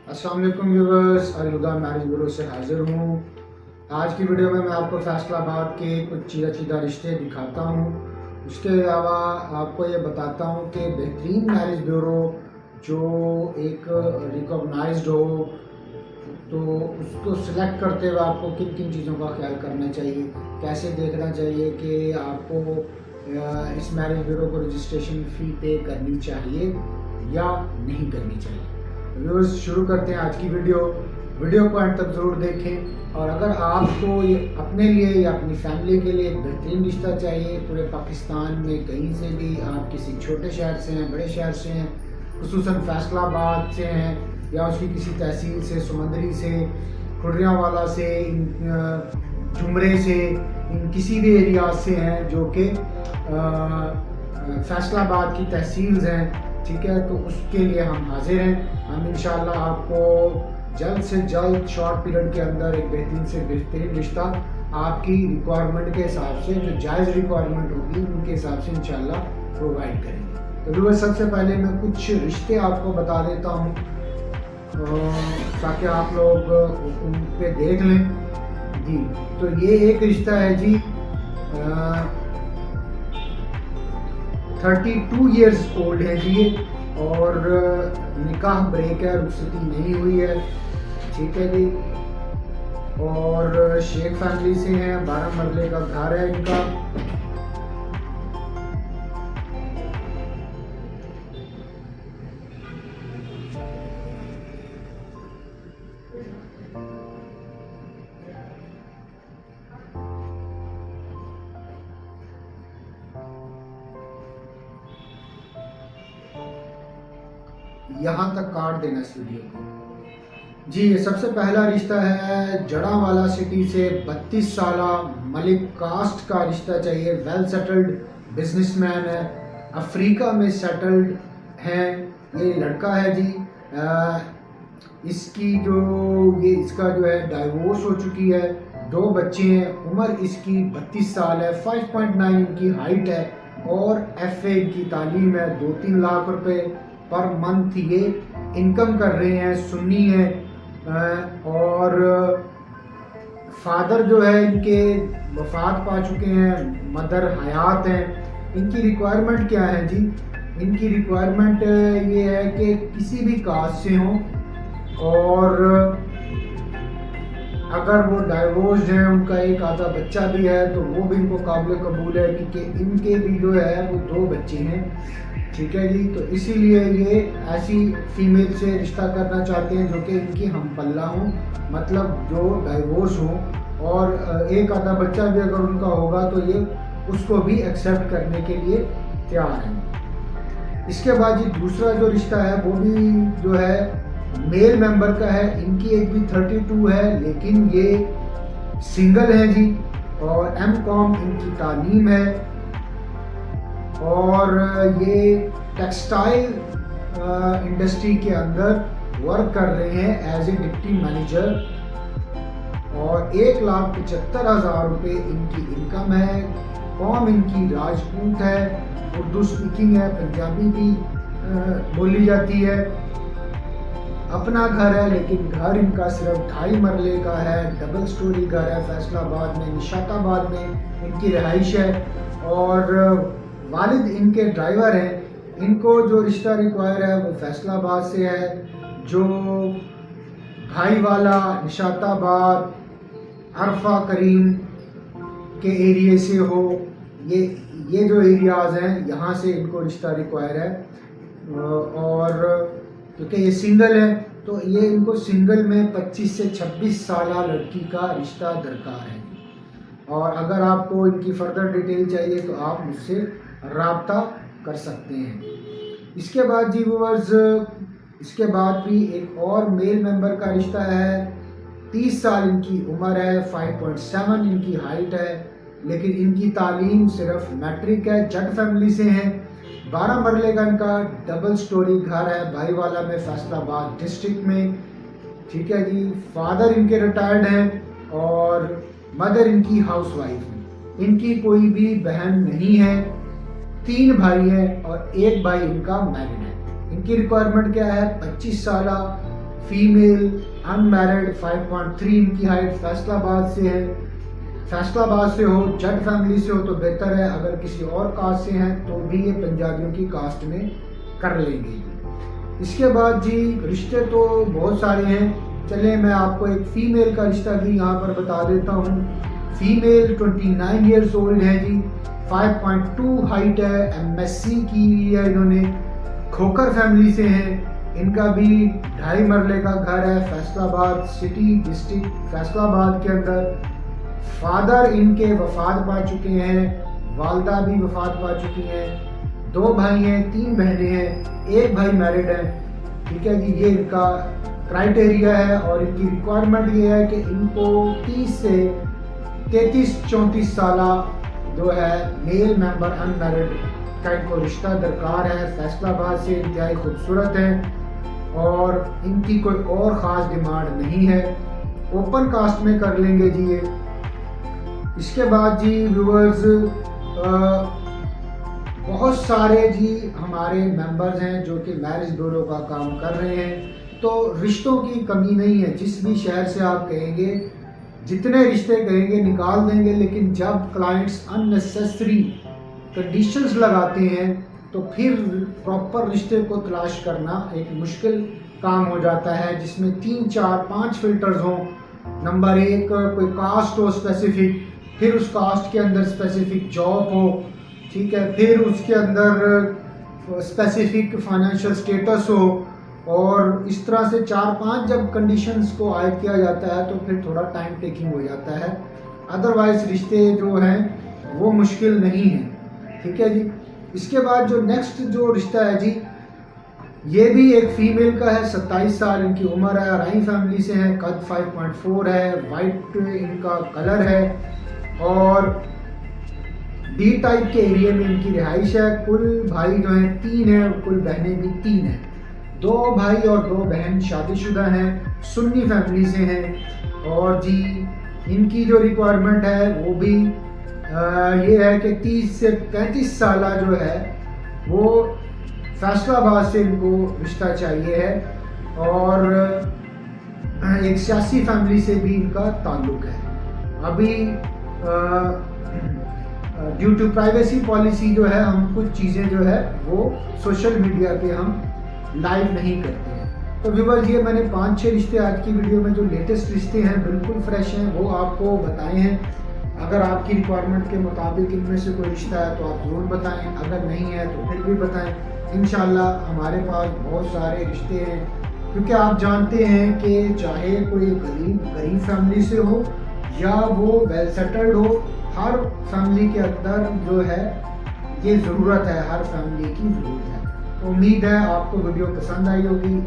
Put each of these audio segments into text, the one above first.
अस्सलाम वालेकुम viewers, Al Huda marriage bureau से हाजिर हूँ। आज की वीडियो में मैं आपको फैसलाबाद के कुछ चीदा रिश्ते दिखाता हूँ। उसके अलावा आपको ये बताता हूँ कि बेहतरीन मैरिज ब्यूरो जो एक रिकॉग्नाइज्ड हो तो उसको सिलेक्ट करते हुए आपको किन किन चीज़ों का ख्याल करना चाहिए, कैसे देखना चाहिए कि आपको इस मैरिज ब्यूरो को रजिस्ट्रेशन फ़ी पे करनी चाहिए या नहीं करनी चाहिए। व्यूअर्स, शुरू करते हैं आज की वीडियो को एंड तक ज़रूर देखें। और अगर आपको ये अपने लिए या अपनी फैमिली के लिए एक बेहतरीन रिश्ता चाहिए पूरे पाकिस्तान में कहीं से भी, आप किसी छोटे शहर से हैं, बड़े शहर से हैं, खुसूसन फैसलाबाद से हैं या उसकी किसी तहसील से, समंदरी से, खुर्रियावाला से, जुमरे से, इन किसी भी एरिया से हैं जो कि फैसलाबाद की तहसील्स हैं, ठीक है, तो उसके लिए हम हाजिर हैं। हम इंशाल्लाह आपको जल्द से जल्द शॉर्ट पीरियड के अंदर एक बेहतरीन से बेहतरीन रिश्ता आपकी रिक्वायरमेंट के हिसाब से, जो जायज़ रिक्वायरमेंट होगी उनके हिसाब से इंशाल्लाह प्रोवाइड करेंगे। तो व्यूअर्स, सबसे पहले मैं कुछ रिश्ते आपको बता देता हूँ ताकि आप लोग उन पे देख लें जी। तो ये एक रिश्ता है जी, 32 इयर्स ओल्ड है जी, और निकाह ब्रेक है, रुखसती नहीं हुई है, ठीक है जी। और शेख फैमिली से हैं, 12 मरले का घर है इनका। यहाँ तक काट देना इस वीडियो को जी। ये सबसे पहला रिश्ता है जड़ावाला सिटी से, 32 साला मलिक कास्ट का रिश्ता चाहिए। वेल सेटल्ड बिजनेसमैन है, अफ्रीका में सेटल्ड है ये लड़का है जी। इसका जो है डाइवोर्स हो चुकी है, 2 बच्चे हैं, उम्र इसकी 32 साल है, 5.9 इनकी हाइट है और FA इनकी तालीम है। 2-3 लाख रुपए पर मंथ ये इनकम कर रहे हैं, सुन्नी है। और फादर जो है इनके वफात पा चुके हैं, मदर हयात हैं। इनकी रिक्वायरमेंट क्या है जी? इनकी रिक्वायरमेंट ये है कि किसी भी कास्ट से हों और अगर वो डाइवोर्स्ड हैं, उनका एक आधा बच्चा भी है तो वो भी इनको काबिल कबूल है, क्योंकि इनके भी जो है वो 2 बच्चे हैं, ठीक है जी। तो इसीलिए ये ऐसी फीमेल से रिश्ता करना चाहते हैं जो कि इनकी हम पल्ला हों, मतलब जो डाइवोर्स हों, और एक आधा बच्चा भी अगर उनका होगा तो ये उसको भी एक्सेप्ट करने के लिए तैयार हैं। इसके बाद जी दूसरा जो रिश्ता है वो भी जो है मेल मेंबर का है। इनकी एज भी 32 है, लेकिन ये सिंगल है जी, और MCOM इनकी तालीम है, और ये टेक्सटाइल इंडस्ट्री के अंदर वर्क कर रहे हैं एज ए डिप्टी मैनेजर, और 1,75,000 रुपये इनकी इनकम है। कौम इनकी राजपूत है, उर्दू स्पीकिंग है, पंजाबी भी बोली जाती है। अपना घर है, लेकिन घर इनका सिर्फ 2.5 मरले का है, डबल स्टोरी घर है। फैसलाबाद में, निशाताबाद में इनकी रिहाइश है, और वालिद इनके ड्राइवर हैं। इनको जो रिश्ता रिक्वायर है वो फैसलाबाद से है, जो भाईवाला, निशाताबाद, अरफा करीम के एरिया से हो। ये जो एरियाज़ हैं यहाँ से इनको रिश्ता रिक्वायर है, और क्योंकि ये सिंगल है तो ये इनको सिंगल में 25 से 26 साला लड़की का रिश्ता दरकार है। और अगर आपको इनकी फर्दर डिटेल चाहिए तो आप मुझसे राब्ता कर सकते हैं। इसके बाद जी व्यूअर्स, इसके बाद भी एक और मेल मेंबर का रिश्ता है। 30 साल इनकी उम्र है, 5.7 इनकी हाइट है, लेकिन इनकी तालीम सिर्फ मैट्रिक है। जट फैमिली से हैं, 12 मरले का इनका डबल स्टोरी घर है भाईवाला में, फैसलाबाद डिस्ट्रिक्ट में, ठीक है जी। फादर इनके रिटायर्ड हैं और मदर इनकी हाउसवाइफ है। इनकी कोई भी बहन नहीं है, 3 भाई हैं और 1 भाई इनका मैरिड है। इनकी रिक्वायरमेंट क्या है? 25 साल فیمیل انمیرڈ 5.3 ان کی ہائٹ، فیصل آباد سے ہے، فیصل آباد سے ہو، جٹ فیملی سے ہو تو بہتر ہے، اگر کسی اور کاسٹ سے ہیں تو بھی یہ پنجابیوں کی کاسٹ میں کر لیں گے۔ اس کے بعد جی رشتے تو بہت سارے ہیں، چلیں میں آپ کو ایک فیمیل کا رشتہ بھی یہاں پر بتا دیتا ہوں۔ فیمیل 29 ایئرز اولڈ ہے جی، 5.2 ہائٹ ہے، MSc کی ہوئی ہے انہوں نے، کھوکر فیملی سے ہیں، ان کا بھی 2.5 مرلے کا گھر ہے، فیصل آباد سٹی ڈسٹرکٹ فیصل آباد کے اندر۔ فادر ان کے وفات پا چکے ہیں، والدہ بھی وفات پا چکی ہیں، 2 بھائی ہیں، 3 بہنیں ہیں، 1 بھائی میرڈ ہے، ٹھیک ہے جی۔ یہ ان کا کرائٹیریا ہے اور ان کی ریکوائرمنٹ یہ ہے کہ ان کو 30 سے 33-34 سالہ جو ہے میل ممبر انمیرڈ کا ان کو رشتہ درکار ہے، فیصل آباد سے، انتہائی خوبصورت ہیں اور ان کی کوئی اور خاص ڈیمانڈ نہیں ہے، اوپن کاسٹ میں کر لیں گے جی یہ۔ اس کے بعد جی ویورز بہت سارے جی ہمارے ممبرز ہیں جو کہ میرج بیورو کا کام کر رہے ہیں، تو رشتوں کی کمی نہیں ہے، جس بھی شہر سے آپ کہیں گے جتنے رشتے کہیں گے نکال دیں گے، لیکن جب کلائنٹس اننیسیسری کنڈیشنز لگاتے ہیں تو پھر پراپر رشتے کو تلاش کرنا ایک مشکل کام ہو جاتا ہے، جس میں 3 4 5 فلٹرز ہوں۔ نمبر 1 کوئی کاسٹ ہو اسپیسیفک، پھر اس کاسٹ کے اندر اسپیسیفک جاب ہو، ٹھیک ہے، پھر اس کے اندر اسپیسیفک فائنینشیل اسٹیٹس ہو، اور اس طرح سے 4 5 جب کنڈیشنز کو عائد کیا جاتا ہے تو پھر تھوڑا ٹائم ٹیکنگ ہو جاتا ہے، ادروائز رشتے جو ہیں وہ مشکل نہیں ہیں، ٹھیک ہے جی۔ اس کے بعد جو نیکسٹ جو رشتہ ہے جی، یہ بھی ایک فیمیل کا ہے، 27 سال ان کی عمر ہے، رائی فیملی سے ہیں، قد 5.4 ہے، وائٹ ان کا کلر ہے اور ڈی ٹائپ کے ایریے میں ان کی رہائش ہے۔ کل بھائی جو ہیں 3 ہیں اور کل بہنیں بھی 3 ہیں، 2 بھائی اور 2 بہن شادی شدہ ہیں، سنی فیملی سے ہیں، اور جی ان کی جو ریکوائرمنٹ ہے وہ بھی یہ ہے کہ 30 سے 35 سالہ جو ہے وہ فیصل آباد سے ان کو رشتہ چاہیے ہے، اور ایک سیاسی فیملی سے بھی ان کا تعلق ہے۔ ابھی ڈیو ٹو پرائیویسی پالیسی جو ہے ہم کچھ چیزیں جو ہے وہ سوشل میڈیا پہ ہم لائیو نہیں کرتے ہیں۔ تو ویورز یہ میں نے 5 6 رشتے آج کی ویڈیو میں جو لیٹسٹ رشتے ہیں بالکل فریش ہیں وہ آپ کو بتائے ہیں۔ اگر آپ کی ریکوائرمنٹ کے مطابق ان میں سے کوئی رشتہ ہے تو آپ ضرور بتائیں، اگر نہیں ہے تو پھر بھی بتائیں، انشاءاللہ ہمارے پاس بہت سارے رشتے ہیں، کیونکہ آپ جانتے ہیں کہ چاہے کوئی غریب فیملی سے ہو یا وہ ویل سیٹلڈ ہو، ہر فیملی کے اندر جو ہے یہ ضرورت ہے، ہر فیملی کی ضرورت ہے۔ امید ہے آپ کو ویڈیو پسند آئی ہوگی۔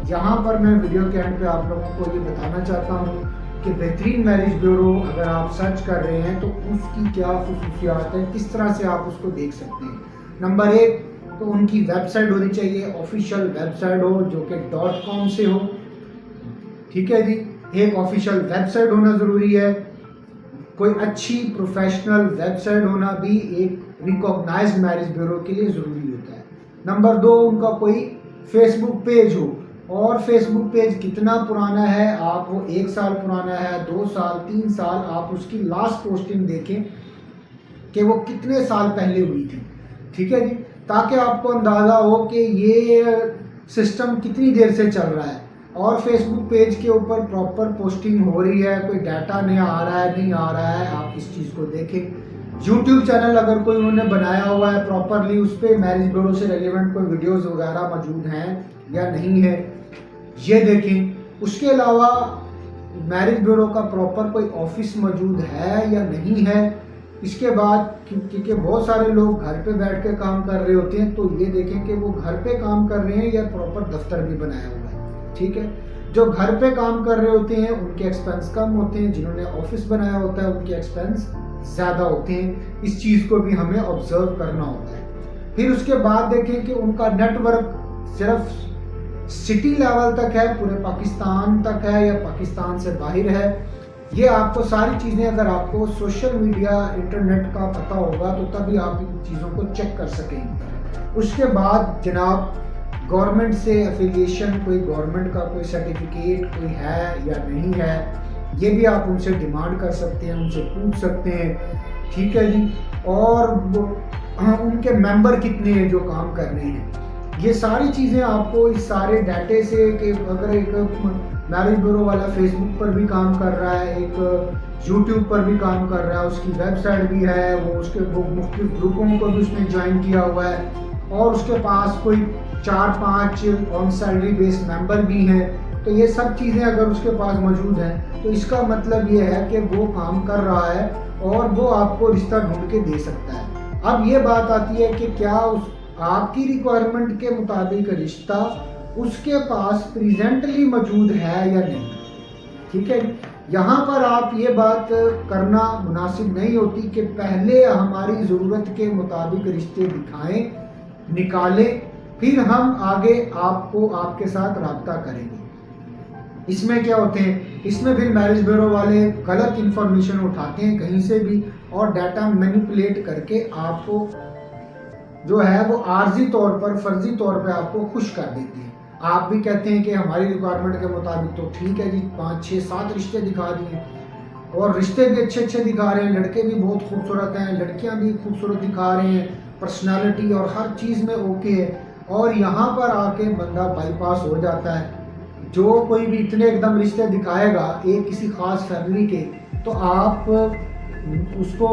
یہاں پر میں ویڈیو کے اینڈ پہ آپ لوگوں کو یہ بتانا چاہتا ہوں کہ بہترین میرج بیورو اگر آپ سرچ کر رہے ہیں تو اس کی کیا خصوصیات ہیں، کس طرح سے آپ اس کو دیکھ سکتے ہیں۔ نمبر 1 تو ان کی ویب سائٹ ہونی چاہیے، آفیشیل ویب سائٹ ہو جو کہ .com سے ہو، ٹھیک ہے جی، ایک آفیشیل ویب سائٹ ہونا ضروری ہے۔ کوئی اچھی پروفیشنل ویب سائٹ ہونا بھی ایک ریکوگنائزڈ میرج بیورو کے لیے ضروری ہوتا ہے۔ نمبر 2 ان کا کوئی فیس بک پیج ہو، اور فیس بک پیج کتنا پرانا ہے، آپ وہ 1 سال پرانا ہے، 2 سال 3 سال، آپ اس کی لاسٹ پوسٹنگ دیکھیں کہ وہ کتنے سال پہلے ہوئی تھی، ٹھیک ہے جی، تاکہ آپ کو اندازہ ہو کہ یہ سسٹم کتنی دیر سے چل رہا ہے، اور فیس بک پیج کے اوپر پراپر پوسٹنگ ہو رہی ہے، کوئی ڈیٹا نہیں آ رہا ہے نہیں آ رہا ہے، آپ اس چیز کو دیکھیں۔ یوٹیوب چینل اگر کوئی انہوں نے بنایا ہوا ہے پراپرلی، اس پہ میرج بیورو سے ریلیونٹ کوئی ویڈیوز وغیرہ موجود ہیں یا نہیں ہے یہ دیکھیں۔ اس کے علاوہ میرج بیورو کا پراپر کوئی آفس موجود ہے یا نہیں ہے۔ اس کے بعد کیونکہ بہت سارے لوگ گھر پہ بیٹھ کے کام کر رہے ہوتے ہیں، تو یہ دیکھیں کہ وہ گھر پہ کام کر رہے ہیں یا پراپر دفتر بھی بنایا ہوا ہے، ٹھیک ہے۔ جو گھر پہ کام کر رہے ہوتے ہیں ان کے ایکسپینس کم ہوتے ہیں، جنہوں نے آفس بنایا ہوتا ہے ان کے ایکسپینس زیادہ ہوتے ہیں، اس چیز کو بھی ہمیں آبزرو کرنا ہوتا ہے۔ پھر اس کے بعد دیکھیں کہ ان کا نیٹ ورک صرف سٹی لیول تک ہے، پورے پاکستان تک ہے یا پاکستان سے باہر ہے۔ یہ آپ کو ساری چیزیں اگر آپ کو سوشل میڈیا انٹرنیٹ کا پتہ ہوگا تو تبھی آپ ان چیزوں کو چیک کر سکیں۔ اس کے بعد جناب गवर्नमेंट से एफिलिएशन, कोई गवर्नमेंट का कोई सर्टिफिकेट कोई है या नहीं है, ये भी आप उनसे डिमांड कर सकते हैं, उनसे पूछ सकते हैं, ठीक है जी। और उनके मेंबर कितने हैं जो काम कर रहे हैं, ये सारी चीज़ें आपको इस सारे डाटे से, कि अगर एक मैरिज ब्यूरो वाला फेसबुक पर भी काम कर रहा है, एक यूट्यूब पर भी काम कर रहा है, उसकी वेबसाइट भी है, वो मुख्तलिफ ग्रुपों को भी उसने ज्वाइन किया हुआ है, और उसके पास कोई 4-5 ऑन सैलरी बेस्ड मेंबर भी हैं, तो ये सब चीज़ें अगर उसके पास मौजूद हैं तो इसका मतलब ये है कि वो काम कर रहा है और वो आपको रिश्ता ढूंढ के दे सकता है। अब ये बात आती है कि क्या उस आपकी रिक्वायरमेंट के मुताबिक रिश्ता उसके पास प्रेजेंटली मौजूद है या नहीं, ठीक है। यहाँ पर आप ये बात करना मुनासिब नहीं होती कि पहले हमारी ज़रूरत के मुताबिक रिश्ते दिखाएं, निकालें, फिर हम आगे आपको आपके साथ रब्ता करेंगे। इसमें क्या होते हैं, इसमें फिर मैरिज ब्यूरो वाले गलत इंफॉर्मेशन उठाते हैं कहीं से भी और डाटा मैनिपुलेट करके आपको जो है वो आर्जी तौर पर, फर्जी तौर पे आपको खुश कर देते हैं। आप भी कहते हैं कि हमारी रिक्वायरमेंट के मुताबिक तो ठीक है जी, 5, 6, 7 रिश्ते दिखा दिए, और रिश्ते भी अच्छे अच्छे दिखा रहे हैं, लड़के भी बहुत खूबसूरत हैं, लड़कियां भी खूबसूरत दिखा रहे हैं, पर्सनालिटी और हर चीज़ में ओके है, और यहाँ पर आके बंदा बाईपास हो जाता है। जो कोई भी इतने एकदम रिश्ते दिखाएगा एक किसी ख़ास फैमिली के, तो आप उसको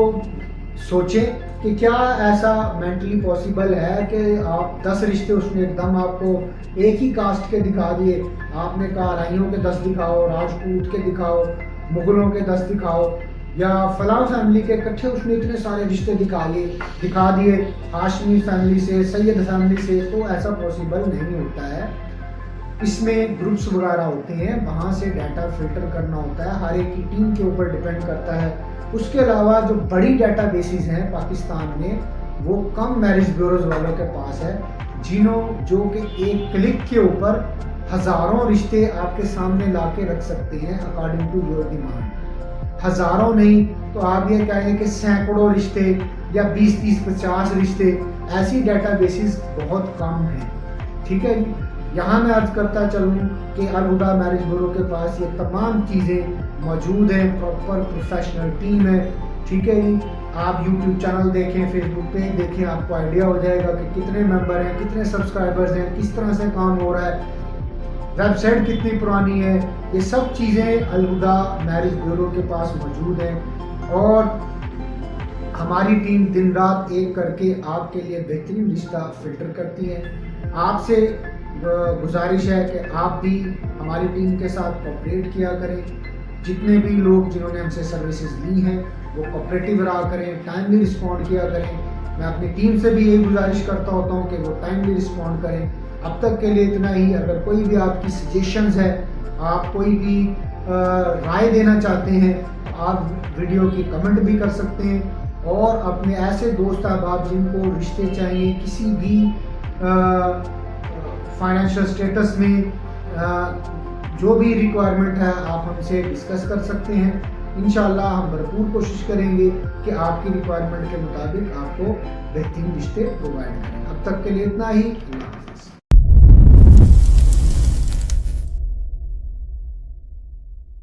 सोचें कि क्या ऐसा मेंटली पॉसिबल है कि आप 10 रिश्ते उसने एकदम आपको एक ही कास्ट के दिखा दिए। आपने कहा राइयों के 10 दिखाओ, राजपूत के दिखाओ, मुगलों के 10 दिखाओ, या फलां फैमिली के इकट्ठे उसने इतने सारे रिश्ते दिखा दिए, हाशमी फैमिली से, सैयद फैमिली से, तो ऐसा पॉसिबल नहीं होता है। इसमें ग्रुप्स वगैरह होते हैं, वहाँ से डाटा फिल्टर करना होता है, हर एक की टीम के ऊपर डिपेंड करता है। उसके अलावा जो बड़ी डाटा बेसिस हैं पाकिस्तान में, वो कम मैरिज ब्यूरोज वालों के पास है, जो कि एक क्लिक के ऊपर हज़ारों रिश्ते आपके सामने ला के रख सकते हैं अकॉर्डिंग टू योर डिमांड। हज़ारों नहीं तो आप ये कहें कि सैकड़ों रिश्ते या 20, 30, 50 रिश्ते, ऐसी डाटा बेसिस बहुत कम हैं, ठीक है। यहाँ मैं अर्ज करता चलूँ कि अल हुदा मैरिज ब्यूरो के पास ये तमाम चीज़ें मौजूद हैं, प्रॉपर प्रोफेशनल टीम है, ठीक है जी। आप यूट्यूब चैनल देखें, फेसबुक पेज देखें, आपको आइडिया हो जाएगा कि कितने मेंबर हैं, कितने सब्सक्राइबर्स हैं, किस तरह से काम हो रहा है, वेबसाइट कितनी पुरानी है, ये सब चीज़ें अल हुदा मैरिज ब्यूरो के पास मौजूद हैं। और हमारी टीम दिन रात एक करके आपके लिए बेहतरीन रिश्ता फिल्टर करती है। आपसे गुजारिश है कि आप भी हमारी टीम के साथ कोऑपरेट किया करें। जितने भी लोग जिन्होंने हमसे सर्विसेज ली हैं वो कोऑपरेटिव रहा करें, टाइमली रिस्पॉन्ड किया करें। मैं अपनी टीम से भी यही गुजारिश करता होता हूँ कि वो टाइमली रिस्पॉन्ड करें। अब तक के लिए इतना ही। अगर कोई भी आपकी सजेशंस है, आप कोई भी राय देना चाहते हैं, आप वीडियो की कमेंट भी कर सकते हैं। और अपने ऐसे दोस्त अहबाब जिनको रिश्ते चाहिए, किसी भी फाइनेंशियल स्टेटस में, जो भी रिक्वायरमेंट है, आप हमसे डिस्कस कर सकते हैं। इंशाल्लाह हम भरपूर कोशिश करेंगे कि आपकी रिक्वायरमेंट के मुताबिक आपको बेहतरीन रिश्ते प्रोवाइड करें। अब तक के लिए इतना ही। अल्लाह हाफ़िज़।